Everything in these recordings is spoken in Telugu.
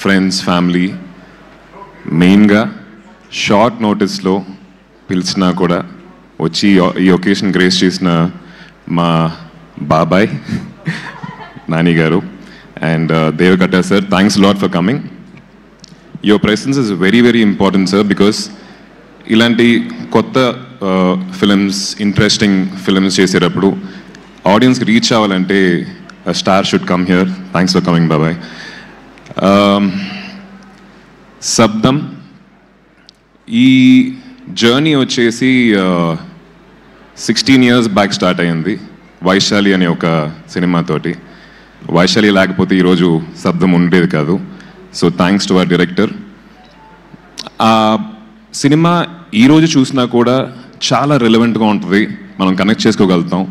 ఫ్రెండ్స్, ఫ్యామిలీ, మెయిన్గా షార్ట్ నోటీస్లో పిలిచినా కూడా వచ్చి ఈ ఒకేషన్ గ్రేస్ చేసిన మా బాబాయ్ నాని గారు and Deva Katta sir, thanks lot for coming. Your presence is very very important sir, because ఇలాంటి కొత్త ఫిలిమ్స్, ఇంట్రెస్టింగ్ ఫిలిమ్స్ చేసేటప్పుడు ఆడియన్స్కి రీచ్ అవ్వాలంటే star should come here. Thanks for coming బాబాయ్. శబ్దం ఈ జర్నీ వచ్చేసి 16 years బ్యాక్ స్టార్ట్ అయ్యింది వైశాలి అనే ఒక సినిమాతోటి. వైశాలి లేకపోతే ఈరోజు శబ్దం ఉండేది కాదు. So thanks to our director. ఆ సినిమా ఈరోజు చూసినా కూడా చాలా రిలవెంట్గా ఉంటుంది, మనం కనెక్ట్ చేసుకోగలుగుతాం.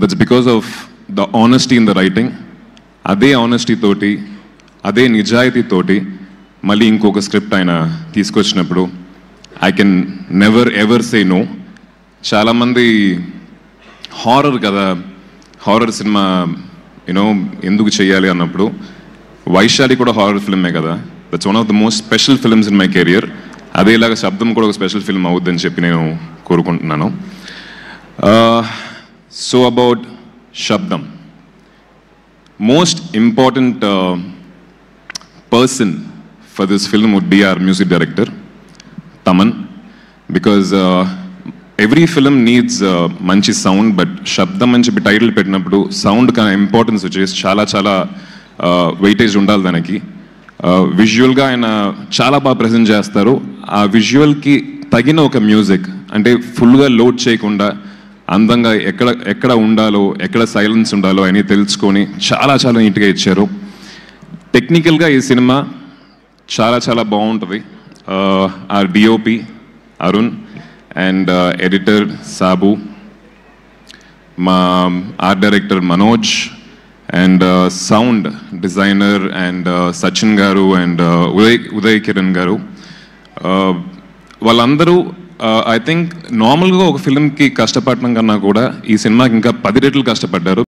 That's because of the honesty in the writing. అదే ఆనెస్టీ తోటి, అదే నిజాయితీతోటి మళ్ళీ ఇంకొక స్క్రిప్ట్ ఆయన తీసుకొచ్చినప్పుడు I can never ever say no. చాలామంది హారర్ కదా, హారర్ సినిమా యూనో ఎందుకు చేయాలి అన్నప్పుడు వైశాలి కూడా హారర్ ఫిల్మే కదా. That's one of the most special films in my career. అదేలాగా శబ్దం కూడా ఒక స్పెషల్ ఫిల్మ్ అవుద్దని చెప్పి నేను కోరుకుంటున్నాను. సో అబౌట్ శబ్దం, most important person for this film would be our music director, Taman, because every film needs manchi sound, but Shabdam manchi title pettinappudu sound ka importance vachesi chala weightage undali daniki. Visual ga aina chala ba present chestaru. Aa visual ki tagina oka music ante full ga load cheyakunda andanga ekkada undalo, ekkada silence undalo ani teluskoni chala neat ga icharu. Technical ga ee cinema చాలా బాగుంటుంది. ఆ DOP Arun and editor Sabu, మా art director Manoj and sound designer and Sachin గారు అండ్ ఉదయ్ కిరణ్ గారు, వాళ్ళందరూ ఐ థింక్ నార్మల్గా ఒక ఫిల్మ్కి కష్టపడటం కన్నా కూడా ఈ సినిమాకి ఇంకా 10 రెట్లు కష్టపడ్డారు.